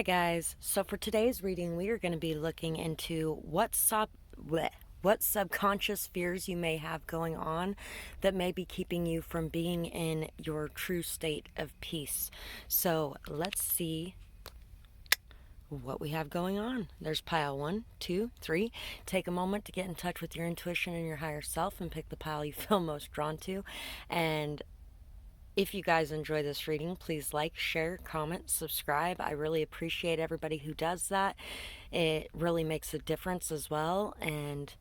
Hi guys, so for today's reading we are going to be looking into what subconscious fears you may have going on that may be keeping you from being in your true state of peace. So let's see what we have going on. There's pile 1, 2, 3. Take a moment to get in touch with your intuition and your higher self and pick the pile you feel most drawn to. And if you guys enjoy this reading, please like, share, comment, subscribe. I really appreciate everybody who does that. It really makes a difference as well. And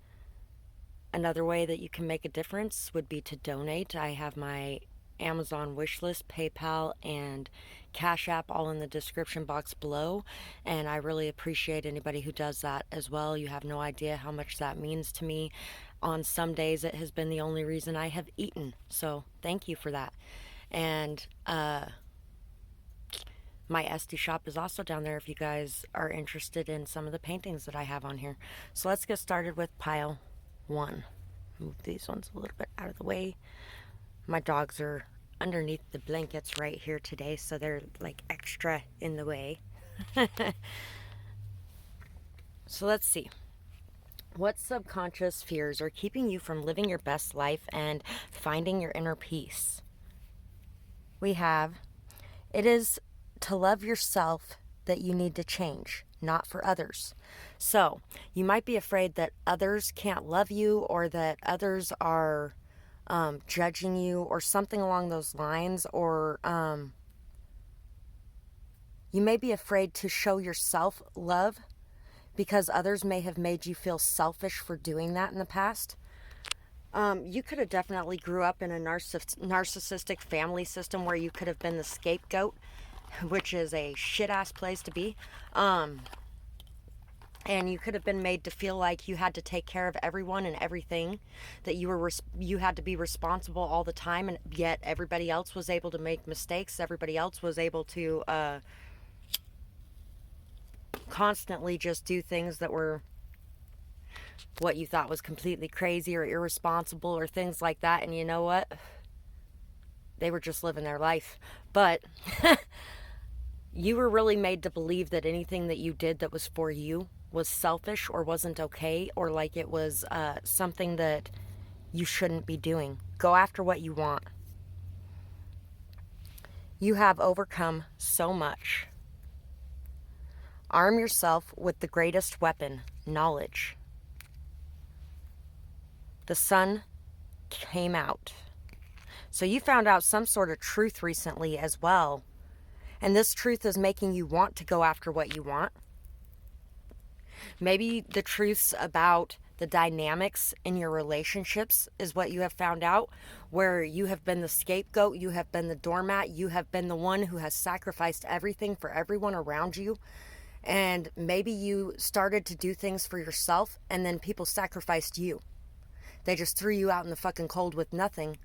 another way that you can make a difference would be to donate. I have my Amazon wishlist, PayPal, and Cash App all in the description box below. And I really appreciate anybody who does that as well. You have no idea how much that means to me. On some days, it has been the only reason I have eaten. So thank you for that. And my esty shop is also down there if you guys are interested in some of the paintings that I have on here. So let's get started with pile 1. Move these ones a little bit out of the way. My dogs are underneath the blankets right here today, so they're like extra in the way. So let's see. What subconscious fears are keeping you from living your best life and finding your inner peace? We have, it is to love yourself that you need to change, not for others. So you might be afraid that others can't love you, or that others are judging you, or something along those lines, or you may be afraid to show yourself love because others may have made you feel selfish for doing that in the past. You could have definitely grew up in a narcissistic family system where you could have been the scapegoat, which is a shit-ass place to be. And you could have been made to feel like you had to take care of everyone and everything, that you had to be responsible all the time, and yet everybody else was able to make mistakes. Everybody else was able to constantly just do things that were what you thought was completely crazy or irresponsible or things like that. And you know what? They were just living their life. But you were really made to believe that anything that you did that was for you was selfish or wasn't okay, or like it was something that you shouldn't be doing. Go after what you want. You have overcome so much. Arm yourself with the greatest weapon, knowledge. The sun came out. So you found out some sort of truth recently as well. And this truth is making you want to go after what you want. Maybe the truths about the dynamics in your relationships is what you have found out, where you have been the scapegoat, you have been the doormat, you have been the one who has sacrificed everything for everyone around you. And maybe you started to do things for yourself, and then people sacrificed you. They just threw you out in the fucking cold with nothing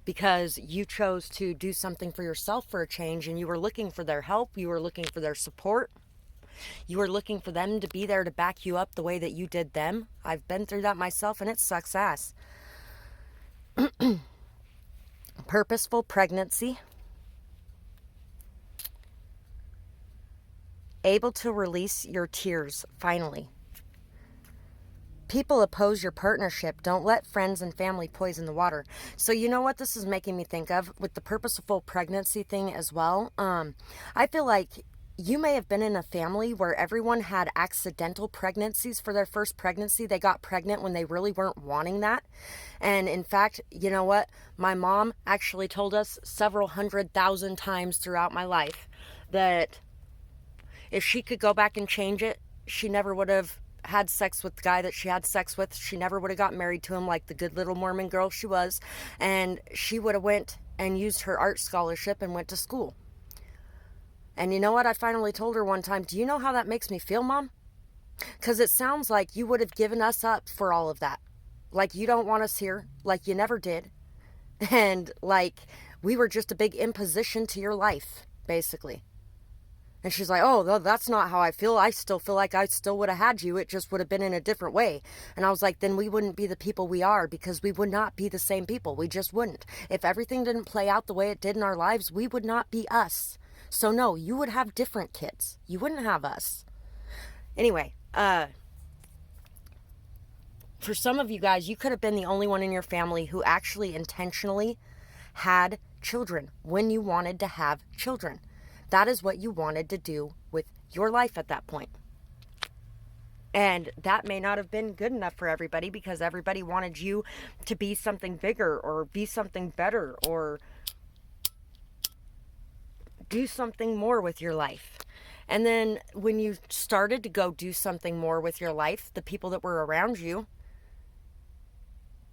because you chose to do something for yourself for a change, and you were looking for their help. You were looking for their support. You were looking for them to be there to back you up the way that you did them. I've been through that myself, and it sucks ass. Purposeful pregnancy. Able to release your tears, finally. People oppose your partnership. Don't let friends and family poison the water. So you know what this is making me think of with the purposeful pregnancy thing as well? I feel like you may have been in a family where everyone had accidental pregnancies for their first pregnancy. They got pregnant when they really weren't wanting that. And in fact, you know what? My mom actually told us several 100,000 times throughout my life that if she could go back and change it, she never would have had sex with the guy that she had sex with. She never would have got married to him like the good little Mormon girl she was. And she would have went and used her art scholarship and went to school. And you know what? I finally told her one time, do you know how that makes me feel, Mom? Because it sounds like you would have given us up for all of that. Like you don't want us here. Like you never did. And like we were just a big imposition to your life, basically. And she's like, oh, that's not how I feel. I still feel like I still would have had you. It just would have been in a different way. And I was like, then we wouldn't be the people we are, because we would not be the same people. We just wouldn't. If everything didn't play out the way it did in our lives, we would not be us. So no, you would have different kids. You wouldn't have us. Anyway, for some of you guys, you could have been the only one in your family who actually intentionally had children when you wanted to have children. That is what you wanted to do with your life at that point. And that may not have been good enough for everybody because everybody wanted you to be something bigger or be something better or do something more with your life. And then when you started to go do something more with your life, the people that were around you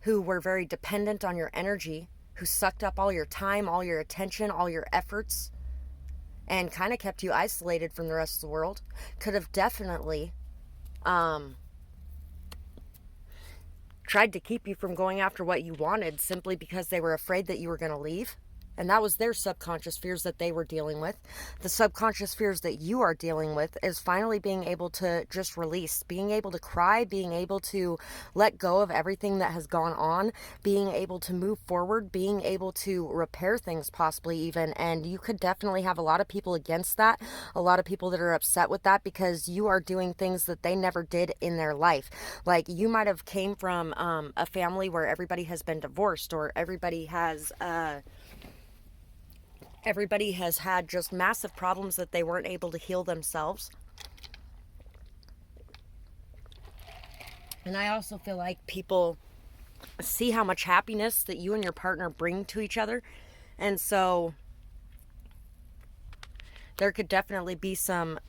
who were very dependent on your energy, who sucked up all your time, all your attention, all your efforts, and kind of kept you isolated from the rest of the world, could have definitely tried to keep you from going after what you wanted simply because they were afraid that you were going to leave. And that was their subconscious fears that they were dealing with. The subconscious fears that you are dealing with is finally being able to just release, being able to cry, being able to let go of everything that has gone on, being able to move forward, being able to repair things possibly even. And you could definitely have a lot of people against that, a lot of people that are upset with that because you are doing things that they never did in their life. Like you might have came from a family where everybody has been divorced or everybody has had just massive problems that they weren't able to heal themselves. And I also feel like people see how much happiness that you and your partner bring to each other. And so there could definitely be some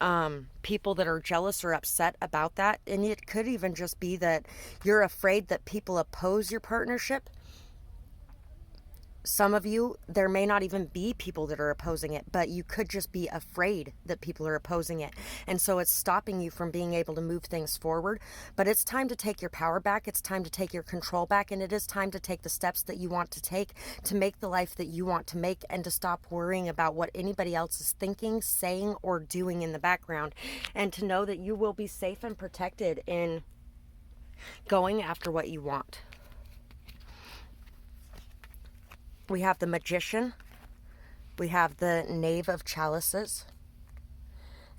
people that are jealous or upset about that. And it could even just be that you're afraid that people oppose your partnership. Some of you, there may not even be people that are opposing it, but you could just be afraid that people are opposing it. And so it's stopping you from being able to move things forward. But it's time to take your power back. It's time to take your control back. And it is time to take the steps that you want to take to make the life that you want to make and to stop worrying about what anybody else is thinking, saying, or doing in the background. And to know that you will be safe and protected in going after what you want. We have the Magician, we have the Knave of Chalices,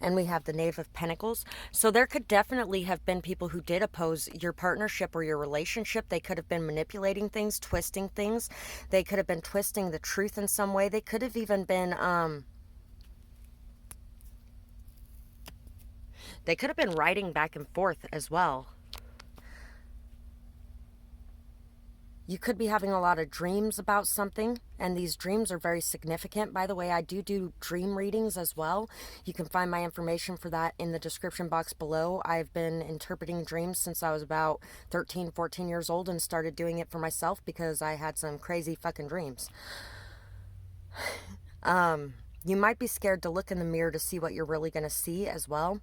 and we have the Knave of Pentacles. So there could definitely have been people who did oppose your partnership or your relationship. They could have been manipulating things, twisting things. They could have been twisting the truth in some way. They could have even been, writing back and forth as well. You could be having a lot of dreams about something, and these dreams are very significant. By the way, I do dream readings as well. You can find my information for that in the description box below. I've been interpreting dreams since I was about 13, 14 years old and started doing it for myself because I had some crazy fucking dreams. You might be scared to look in the mirror to see what you're really going to see as well.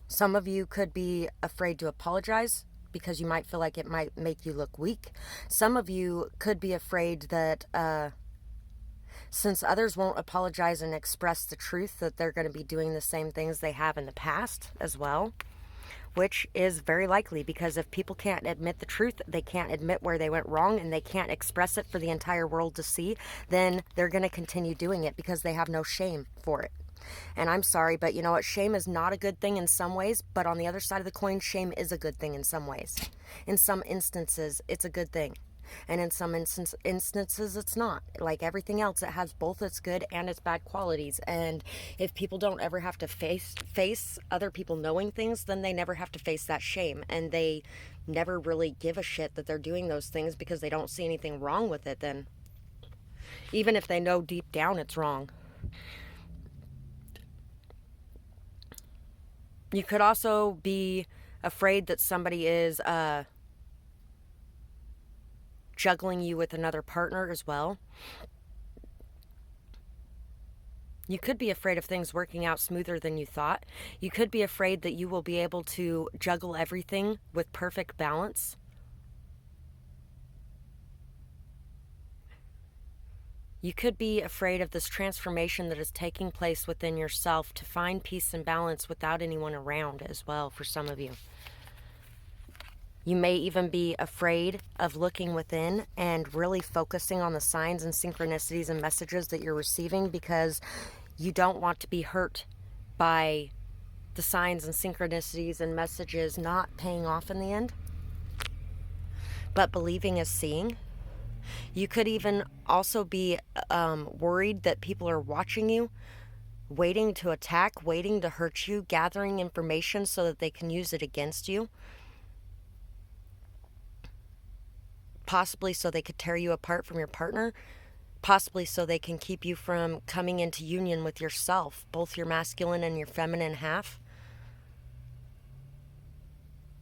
Some of you could be afraid to apologize because you might feel like it might make you look weak. Some of you could be afraid that since others won't apologize and express the truth, that they're going to be doing the same things they have in the past as well, which is very likely because if people can't admit the truth, they can't admit where they went wrong, and they can't express it for the entire world to see, then they're going to continue doing it because they have no shame for it. And I'm sorry, but you know what? Shame is not a good thing in some ways, but on the other side of the coin, shame is a good thing in some ways. In some instances, it's a good thing. And in some instances, it's not. Like everything else, it has both its good and its bad qualities. And if people don't ever have to face other people knowing things, then they never have to face that shame. And they never really give a shit that they're doing those things because they don't see anything wrong with it then. Even if they know deep down it's wrong. You could also be afraid that somebody is juggling you with another partner as well. You could be afraid of things working out smoother than you thought. You could be afraid that you will be able to juggle everything with perfect balance. You could be afraid of this transformation that is taking place within yourself to find peace and balance without anyone around as well for some of you. You may even be afraid of looking within and really focusing on the signs and synchronicities and messages that you're receiving, because you don't want to be hurt by the signs and synchronicities and messages not paying off in the end. But believing is seeing. You could even also be worried that people are watching you, waiting to attack, waiting to hurt you, gathering information so that they can use it against you. Possibly so they could tear you apart from your partner. Possibly so they can keep you from coming into union with yourself, both your masculine and your feminine half.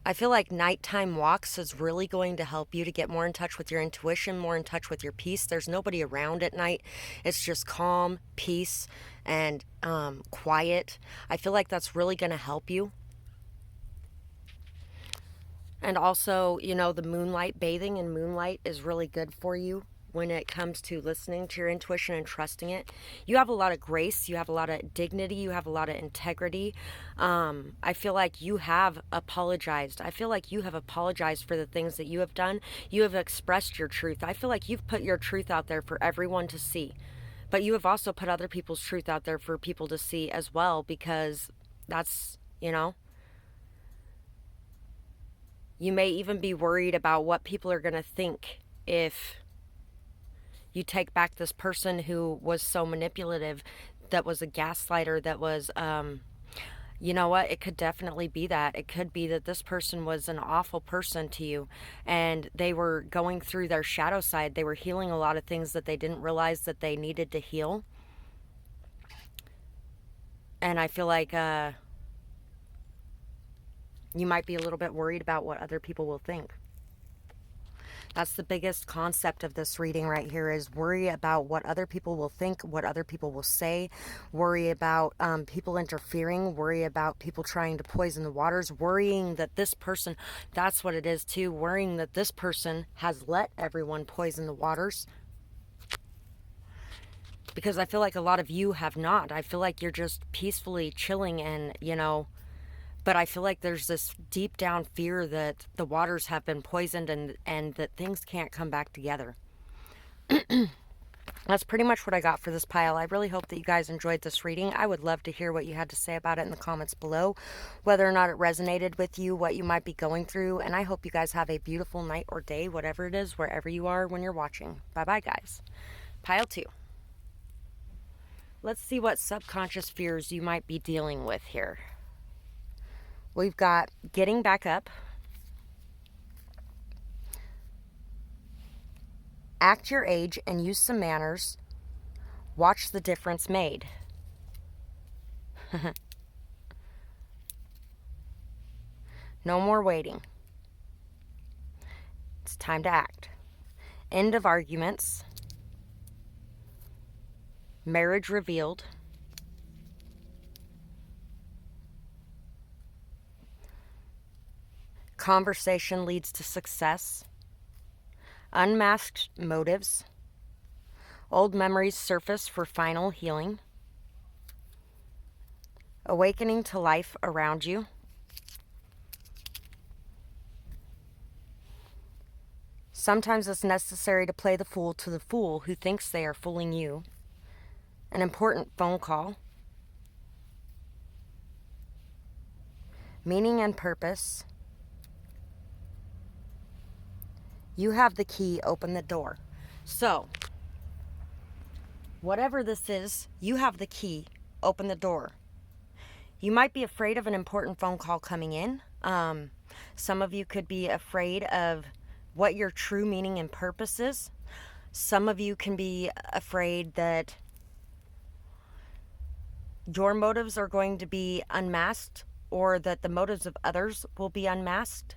I feel like nighttime walks is really going to help you to get more in touch with your intuition, more in touch with your peace. There's nobody around at night. It's just calm, peace, and quiet. I feel like that's really going to help you. And also, you know, the moonlight, bathing in moonlight is really good for you when it comes to listening to your intuition and trusting it. You have a lot of grace, you have a lot of dignity, you have a lot of integrity. I feel like you have apologized. I feel like you have apologized for the things that you have done. You have expressed your truth. I feel like you've put your truth out there for everyone to see. But you have also put other people's truth out there for people to see as well, because that's, you know, you may even be worried about what people are going to think if you take back this person who was so manipulative, that was a gaslighter, that was, you know what, it could definitely be that. It could be that this person was an awful person to you, and they were going through their shadow side. They were healing a lot of things that they didn't realize that they needed to heal. And I feel like you might be a little bit worried about what other people will think. That's the biggest concept of this reading right here, is worry about what other people will think, what other people will say, worry about people interfering, worry about people trying to poison the waters, worrying that this person, that's what it is too, worrying that this person has let everyone poison the waters. Because I feel like a lot of you have not. I feel like you're just peacefully chilling and, you know, but I feel like there's this deep down fear that the waters have been poisoned and that things can't come back together. That's pretty much what I got for this pile. I really hope that you guys enjoyed this reading. I would love to hear what you had to say about it in the comments below, whether or not it resonated with you, what you might be going through. And I hope you guys have a beautiful night or day, whatever it is, wherever you are when you're watching. Bye-bye, guys. Pile 2. Let's see what subconscious fears you might be dealing with here. We've got getting back up, act your age and use some manners, watch the difference made. No more waiting. It's time to act. End of arguments. Marriage revealed. Conversation leads to success. Unmasked motives. Old memories surface for final healing. Awakening to life around you. Sometimes it's necessary to play the fool to the fool who thinks they are fooling you. An important phone call. Meaning and purpose. You have the key, open the door. So, whatever this is, you have the key, open the door. You might be afraid of an important phone call coming in. Some of you could be afraid of what your true meaning and purpose is. Some of you can be afraid that your motives are going to be unmasked, or that the motives of others will be unmasked.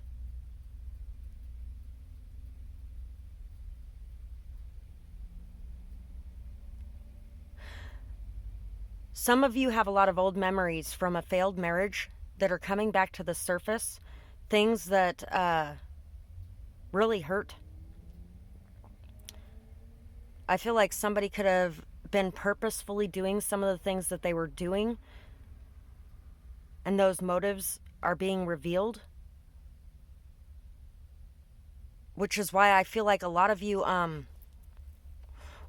Some of you have a lot of old memories from a failed marriage that are coming back to the surface. Things that really hurt. I feel like somebody could have been purposefully doing some of the things that they were doing, and those motives are being revealed. which is why I feel like a lot of you,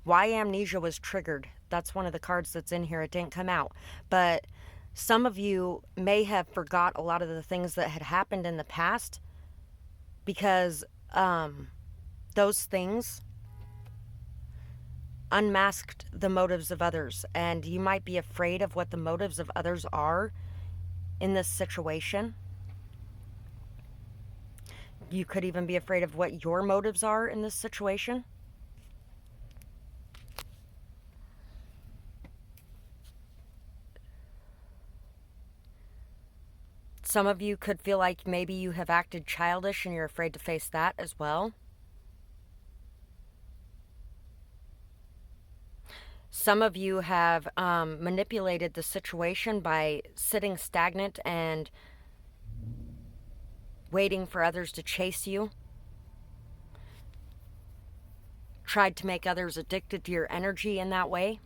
why amnesia was triggered. That's one of the cards that's in here. It didn't come out. But some of you may have forgot a lot of the things that had happened in the past because those things unmasked the motives of others. And you might be afraid of what the motives of others are in this situation. You could even be afraid of what your motives are in this situation. Some of you could feel like maybe you have acted childish and you're afraid to face that as well. Some of you have manipulated the situation by sitting stagnant and waiting for others to chase you. Tried to make others addicted to your energy in that way.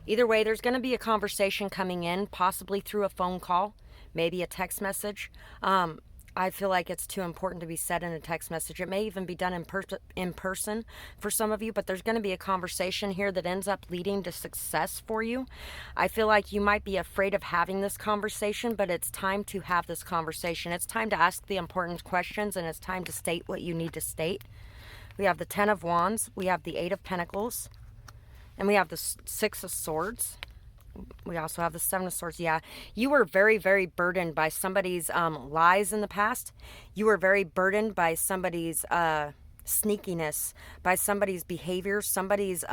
Either way, there's going to be a conversation coming in, possibly through a phone call, maybe a text message. I feel like it's too important to be said in a text message. It may even be done in person for some of you, but there's going to be a conversation here that ends up leading to success for you. I feel like you might be afraid of having this conversation, but it's time to have this conversation. It's time to ask the important questions, and it's time to state what you need to state. We have the Ten of Wands, we have the Eight of Pentacles, and we have the Six of Swords. We also have the Seven of Swords. Yeah, you were very, very burdened by somebody's lies in the past. You were very burdened by somebody's sneakiness, by somebody's behavior, somebody's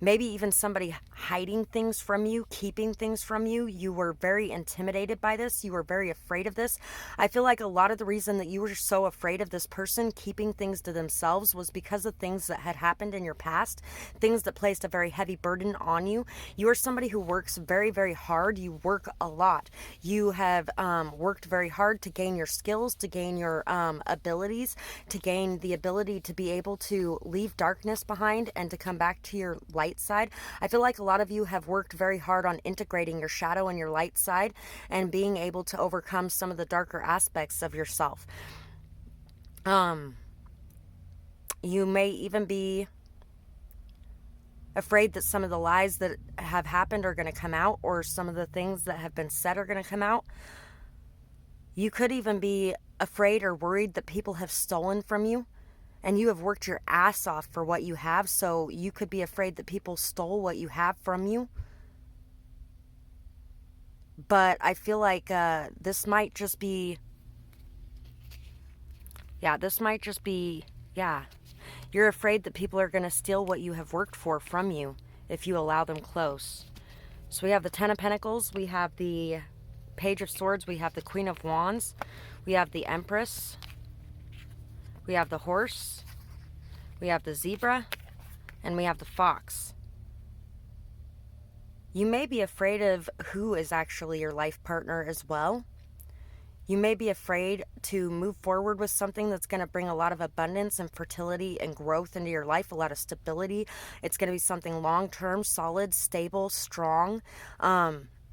maybe even somebody hiding things from you, keeping things from you. You were very intimidated by this. You were very afraid of this. I feel like a lot of the reason that you were so afraid of this person keeping things to themselves was because of things that had happened in your past, things that placed a very heavy burden on you. You are somebody who works very, very hard. You work a lot. You have worked very hard to gain your skills, to gain your abilities, to gain the ability to be able to leave darkness behind and to come back to your light side. I feel like a lot of you have worked very hard on integrating your shadow and your light side and being able to overcome some of the darker aspects of yourself. You may even be afraid that some of the lies that have happened are going to come out, or some of the things that have been said are going to come out. You could even be afraid or worried that people have stolen from you. And you have worked your ass off for what you have, so you could be afraid that people stole what you have from you. But I feel like this might just be... Yeah, you're afraid that people are going to steal what you have worked for from you if you allow them close. So we have the Ten of Pentacles, we have the Page of Swords, we have the Queen of Wands, we have the Empress, we have the Horse, we have the Zebra, and we have the Fox. You may be afraid of who is actually your life partner as well. You may be afraid to move forward with something that's going to bring a lot of abundance and fertility and growth into your life, a lot of stability. It's going to be something long-term, solid, stable, strong.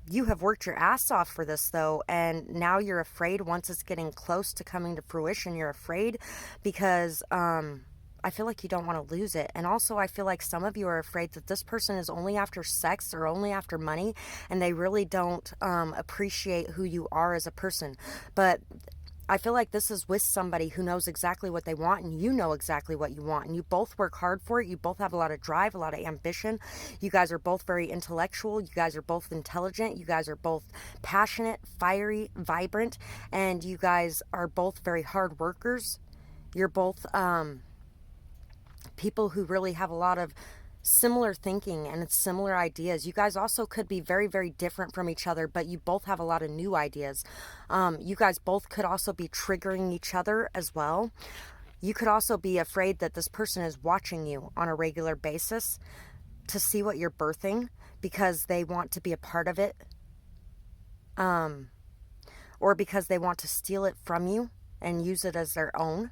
You have worked your ass off for this, though, and now you're afraid once it's getting close to coming to fruition. You're afraid because I feel like you don't want to lose it. And also, I feel like some of you are afraid that this person is only after sex or only after money, and they really don't appreciate who you are as a person. But I feel like this is with somebody who knows exactly what they want, and you know exactly what you want, and you both work hard for it. You both have a lot of drive, a lot of ambition. You guys are both very intellectual. You guys are both intelligent. You guys are both passionate, fiery, vibrant, and you guys are both very hard workers. You're both people who really have a lot of similar thinking and similar ideas. You guys also could be very, very different from each other, but you both have a lot of new ideas. You guys both could also be triggering each other as well. You could also be afraid that this person is watching you on a regular basis to see what you're birthing because they want to be a part of it, or because they want to steal it from you and use it as their own.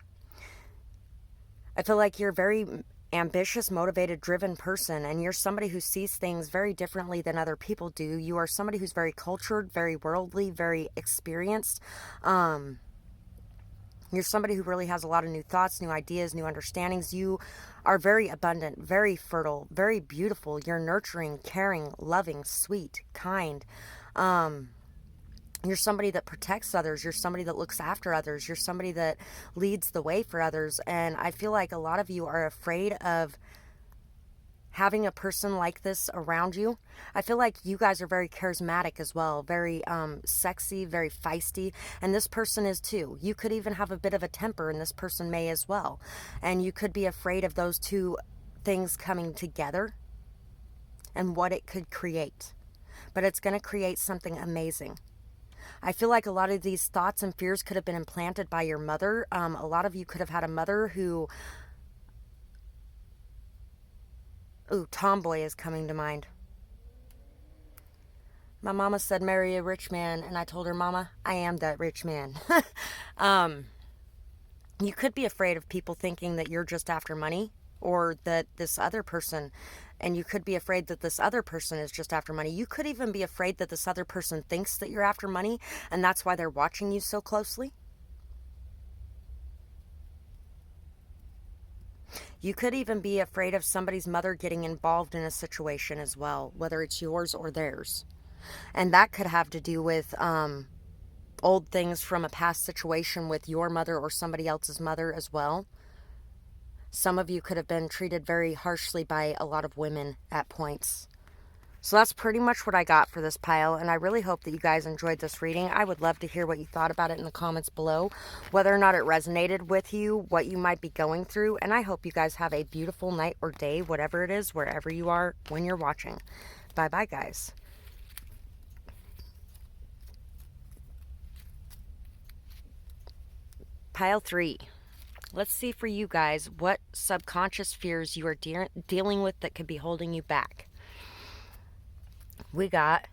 I feel like you're very ambitious, motivated, driven person, and you're somebody who sees things very differently than other people do. You are somebody who's very cultured, very worldly, very experienced. You're somebody who really has a lot of new thoughts, new ideas, new understandings. You are very abundant, very fertile, very beautiful. You're nurturing, caring, loving, sweet, kind. You're somebody that protects others. You're somebody that looks after others. You're somebody that leads the way for others. And I feel like a lot of you are afraid of having a person like this around you. I feel like you guys are very charismatic as well, very sexy, very feisty, and this person is too. You could even have a bit of a temper, and this person may as well. And you could be afraid of those two things coming together and what it could create. But it's going to create something amazing. I feel like a lot of these thoughts and fears could have been implanted by your mother. A lot of you could have had a mother who... Ooh, tomboy is coming to mind. My mama said marry a rich man, and I told her, Mama, I am that rich man. You could be afraid of people thinking that you're just after money, or that this other person, and you could be afraid that this other person is just after money. You could even be afraid that this other person thinks that you're after money, and that's why they're watching you so closely. You could even be afraid of somebody's mother getting involved in a situation as well, whether it's yours or theirs. And that could have to do with old things from a past situation with your mother or somebody else's mother as well. Some of you could have been treated very harshly by a lot of women at points. So that's pretty much what I got for this pile, and I really hope that you guys enjoyed this reading. I would love to hear what you thought about it in the comments below, whether or not it resonated with you, what you might be going through, and I hope you guys have a beautiful night or day, whatever it is, wherever you are when you're watching. Bye-bye, guys. Pile 3. Let's see for you guys what subconscious fears you are dealing with that could be holding you back. We got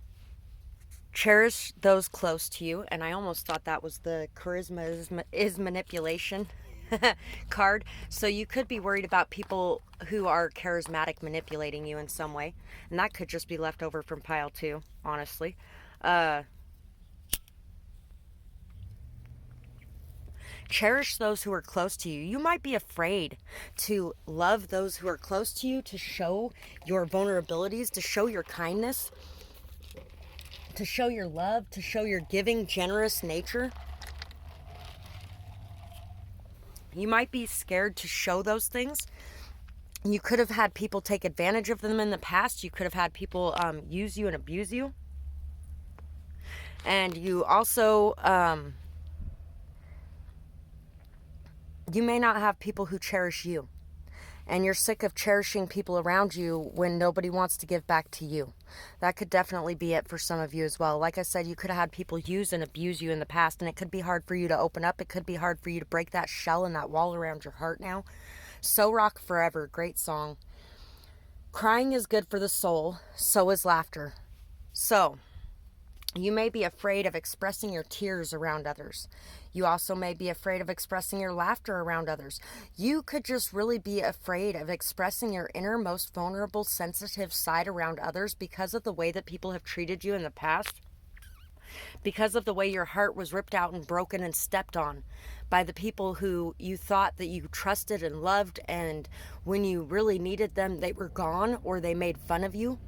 cherish those close to you, and I almost thought that was the charisma is manipulation card. So you could be worried about people who are charismatic manipulating you in some way, and that could just be left over from pile 2, honestly. Cherish those who are close to you. You might be afraid to love those who are close to you, to show your vulnerabilities, to show your kindness, to show your love, to show your giving, generous nature. You might be scared to show those things. You could have had people take advantage of them in the past. You could have had people use you and abuse you. And you also... you may not have people who cherish you, and you're sick of cherishing people around you when nobody wants to give back to you. That could definitely be it for some of you as well. Like I said, you could have had people use and abuse you in the past, and it could be hard for you to open up. It could be hard for you to break that shell and that wall around your heart now. So Rock Forever, great song. Crying is good for the soul, so is laughter. So, you may be afraid of expressing your tears around others. You also may be afraid of expressing your laughter around others. You could just really be afraid of expressing your innermost vulnerable, sensitive side around others because of the way that people have treated you in the past. Because of the way your heart was ripped out and broken and stepped on by the people who you thought that you trusted and loved, and when you really needed them, they were gone or they made fun of you.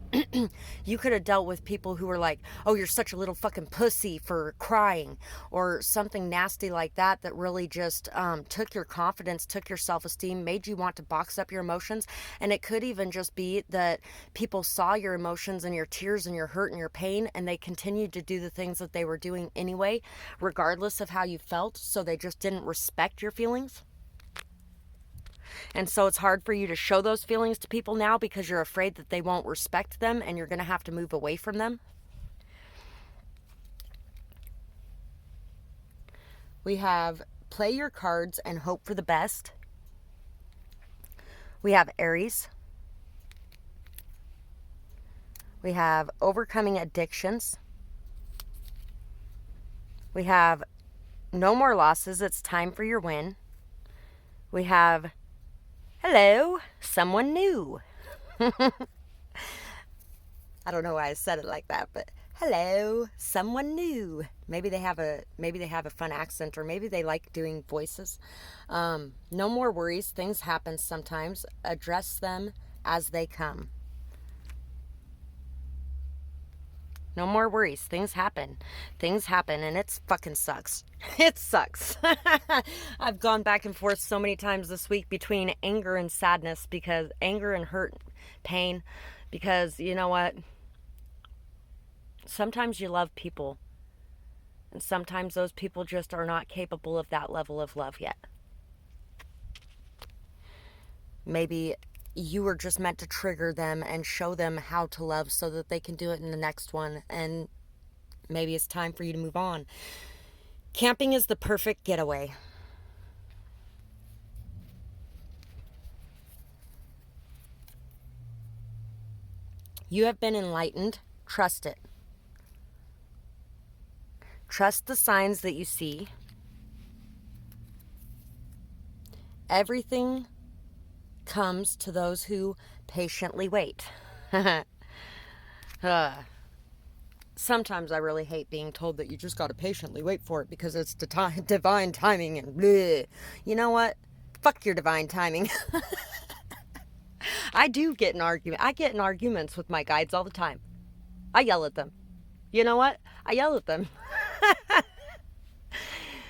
You could have dealt with people who were like, oh, you're such a little fucking pussy for crying, or something nasty like that, that really just took your confidence, took your self-esteem, made you want to box up your emotions. And it could even just be that people saw your emotions and your tears and your hurt and your pain, and they continued to do the things that they were doing anyway, regardless of how you felt. So they just didn't respect your feelings. And so it's hard for you to show those feelings to people now because you're afraid that they won't respect them, and you're going to have to move away from them. We have play your cards and hope for the best. We have Aries. We have overcoming addictions. We have no more losses. It's time for your win. We have Hello, someone new. I don't know why I said it like that, but hello, someone new. Maybe they have a fun accent, or maybe they like doing voices. No more worries. Things happen sometimes. Address them as they come. No more worries. Things happen. Things happen, and it fucking sucks. It sucks. I've gone back and forth so many times this week between anger and sadness, because anger and hurt, pain, because you know what? Sometimes you love people, and sometimes those people just are not capable of that level of love yet. Maybe you were just meant to trigger them and show them how to love so that they can do it in the next one, and maybe it's time for you to move on. Camping is the perfect getaway. You have been enlightened. Trust it. Trust the signs that you see. Everything comes to those who patiently wait. Sometimes I really hate being told that you just got to patiently wait for it because it's divine timing and bleh. You know what? Fuck your divine timing. I do get in argument. I get in arguments with my guides all the time. I yell at them. You know what? I yell at them.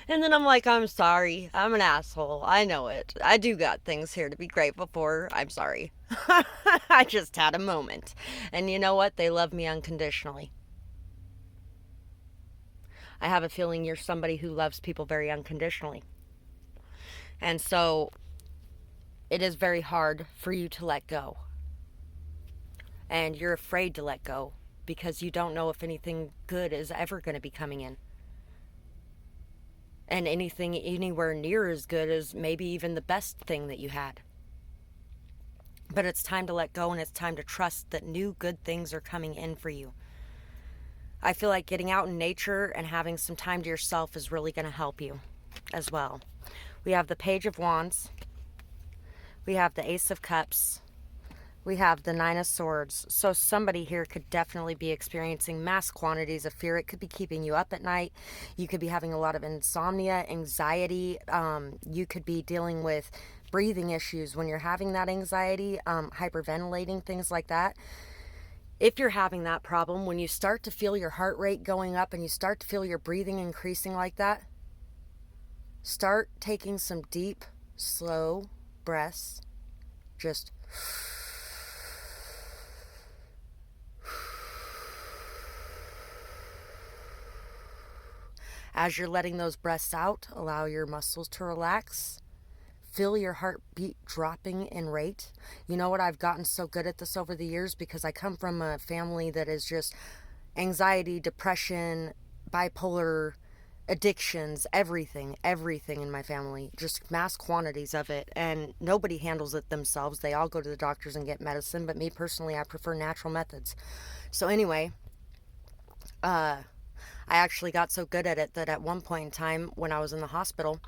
And then I'm like, I'm sorry. I'm an asshole. I know it. I do got things here to be grateful for. I'm sorry. I just had a moment. And you know what? They love me unconditionally. I have a feeling you're somebody who loves people very unconditionally. And so it is very hard for you to let go. And you're afraid to let go because you don't know if anything good is ever going to be coming in. And anything anywhere near as good as maybe even the best thing that you had. But it's time to let go, and it's time to trust that new good things are coming in for you. I feel like getting out in nature and having some time to yourself is really going to help you as well. We have the Page of Wands. We have the Ace of Cups. We have the Nine of Swords. So somebody here could definitely be experiencing mass quantities of fear. It could be keeping you up at night. You could be having a lot of insomnia, anxiety. You could be dealing with breathing issues when you're having that anxiety, hyperventilating, things like that. If you're having that problem, when you start to feel your heart rate going up and you start to feel your breathing increasing like that, start taking some deep, slow breaths. Just as you're letting those breaths out, allow your muscles to relax. Feel your heartbeat dropping in rate. You know what? I've gotten so good at this over the years because I come from a family that is just anxiety, depression, bipolar, addictions, everything in my family, just mass quantities of it, and nobody handles it themselves. They all go to the doctors and get medicine, but me personally, I prefer natural methods. So anyway, I actually got so good at it that at one point in time when I was in the hospital,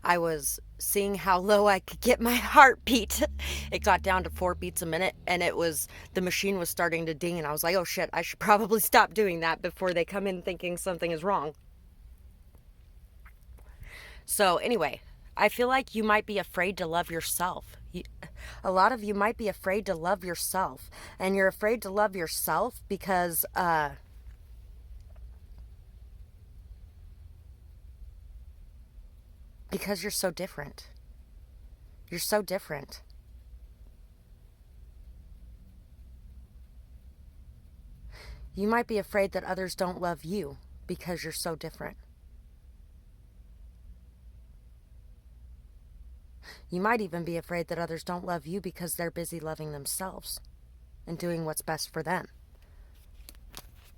I was seeing how low I could get my heartbeat. It got down to 4 beats a minute, and the machine was starting to ding, and I was like, oh shit, I should probably stop doing that before they come in thinking something is wrong. So anyway, I feel like you might be afraid to love yourself. A lot of you might be afraid to love yourself, and you're afraid to love yourself because you're so different. You're so different. You might be afraid that others don't love you because you're so different. You might even be afraid that others don't love you because they're busy loving themselves and doing what's best for them.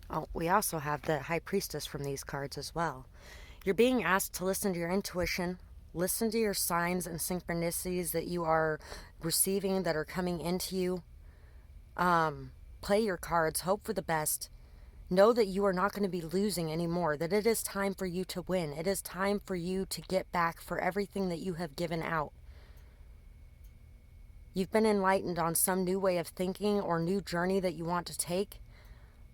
Oh, we also have the High Priestess from these cards as well. You're being asked to listen to your intuition, listen to your signs and synchronicities that you are receiving that are coming into you. Play your cards, hope for the best. Know that you are not going to be losing anymore, that it is time for you to win. It is time for you to get back for everything that you have given out. You've been enlightened on some new way of thinking or new journey that you want to take,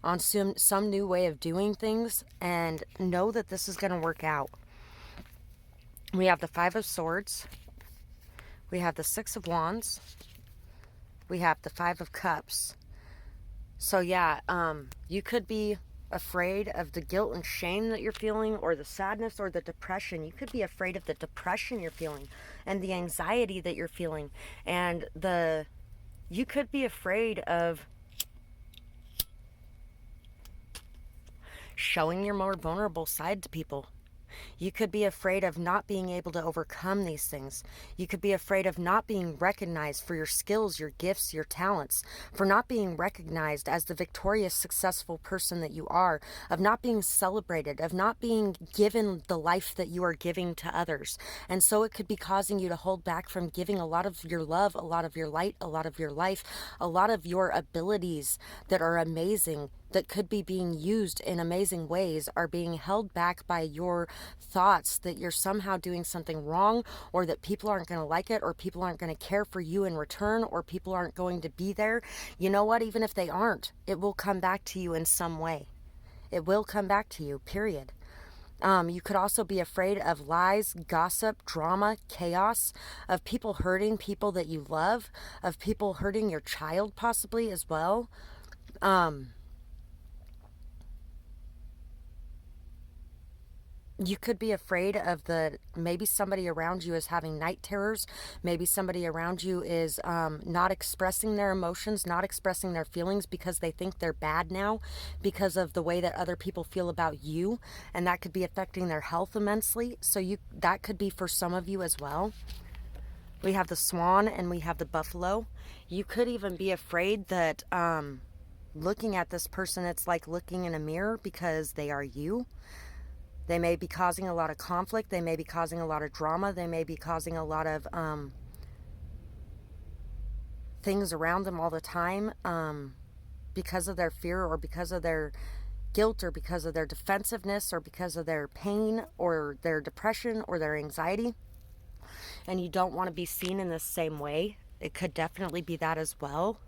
on some new way of doing things, and know that this is going to work out. We have the Five of Swords. We have the Six of Wands. We have the Five of Cups. So yeah, you could be afraid of the guilt and shame that you're feeling, or the sadness or the depression. You could be afraid of the depression you're feeling and the anxiety that you're feeling, and you could be afraid of showing your more vulnerable side to people. You could be afraid of not being able to overcome these things. You could be afraid of not being recognized for your skills, your gifts, your talents, for not being recognized as the victorious, successful person that you are, of not being celebrated, of not being given the life that you are giving to others. And so it could be causing you to hold back from giving a lot of your love, a lot of your light, a lot of your life, a lot of your abilities that are amazing, that could be being used in amazing ways, are being held back by your thoughts that you're somehow doing something wrong, or that people aren't going to like it, or people aren't going to care for you in return, or people aren't going to be there. You know what? Even if they aren't, it will come back to you in some way. It will come back to you, period. You could also be afraid of lies, gossip, drama, chaos, of people hurting people that you love, of people hurting your child possibly as well. You could be afraid of maybe somebody around you is having night terrors. Maybe somebody around you is not expressing their emotions, not expressing their feelings because they think they're bad now because of the way that other people feel about you. And that could be affecting their health immensely. So that could be for some of you as well. We have the swan and we have the buffalo. You could even be afraid that looking at this person, it's like looking in a mirror because they are you. They may be causing a lot of conflict. They may be causing a lot of drama. They may be causing a lot of things around them all the time because of their fear, or because of their guilt, or because of their defensiveness, or because of their pain, or their depression, or their anxiety. And you don't want to be seen in the same way. It could definitely be that as well.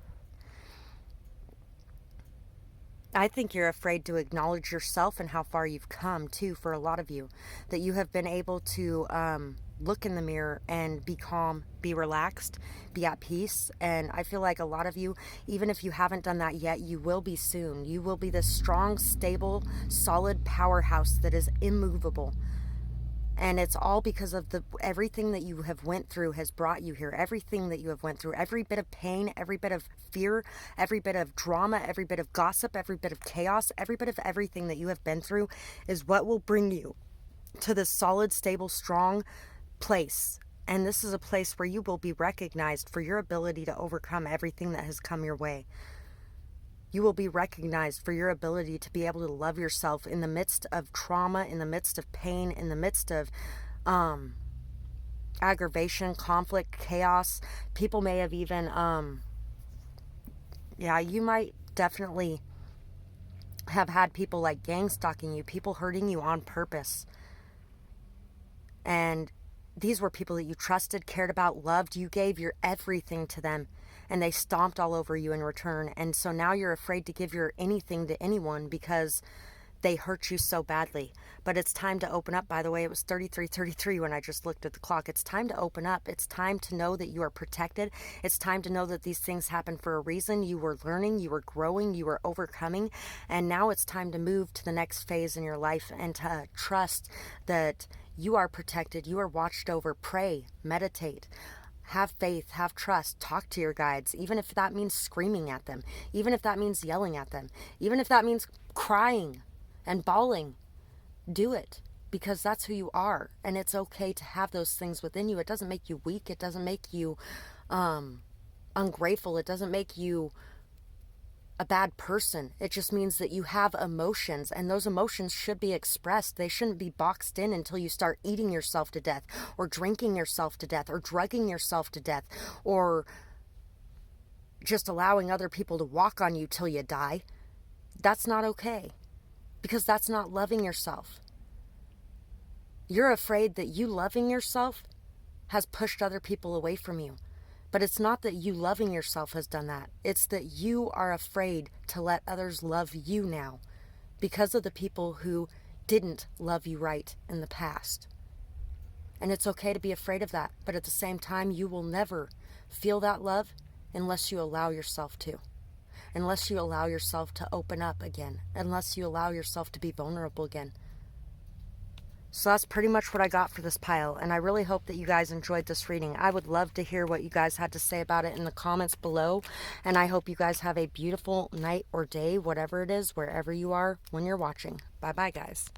I think you're afraid to acknowledge yourself and how far you've come, too, for a lot of you. That you have been able to look in the mirror and be calm, be relaxed, be at peace. And I feel like a lot of you, even if you haven't done that yet, you will be soon. You will be this strong, stable, solid powerhouse that is immovable. And it's all because of everything that you have went through has brought you here. Everything that you have went through, every bit of pain, every bit of fear, every bit of drama, every bit of gossip, every bit of chaos, every bit of everything that you have been through is what will bring you to this solid, stable, strong place. And this is a place where you will be recognized for your ability to overcome everything that has come your way. You will be recognized for your ability to be able to love yourself in the midst of trauma, in the midst of pain, in the midst of aggravation, conflict, chaos. People may have even, you might definitely have had people like gang stalking you, people hurting you on purpose. And these were people that you trusted, cared about, loved. You gave your everything to them, and they stomped all over you in return. And so now you're afraid to give your anything to anyone because they hurt you so badly. But it's time to open up. By the way, it was 33:33 when I just looked at the clock. It's time to open up. It's time to know that you are protected. It's time to know that these things happen for a reason. You were learning, you were growing, you were overcoming, and now it's time to move to the next phase in your life and to trust that you are protected, you are watched over. Pray, meditate. Have faith, have trust, talk to your guides, even if that means screaming at them, even if that means yelling at them, even if that means crying and bawling. Do it, because that's who you are, and it's okay to have those things within you. It doesn't make you weak. It doesn't make you ungrateful. It doesn't make you a bad person. It just means that you have emotions, and those emotions should be expressed. They shouldn't be boxed in until you start eating yourself to death, or drinking yourself to death, or drugging yourself to death, or just allowing other people to walk on you till you die. That's not okay, because that's not loving yourself. You're afraid that you loving yourself has pushed other people away from you, But it's not that you loving yourself has done that. It's that you are afraid to let others love you now because of the people who didn't love you right in the past. And it's okay to be afraid of that. But at the same time, you will never feel that love unless you allow yourself to. Unless you allow yourself to open up again. Unless you allow yourself to be vulnerable again. So that's pretty much what I got for this pile, and I really hope that you guys enjoyed this reading. I would love to hear what you guys had to say about it in the comments below, and I hope you guys have a beautiful night or day, whatever it is, wherever you are when you're watching. Bye-bye, guys.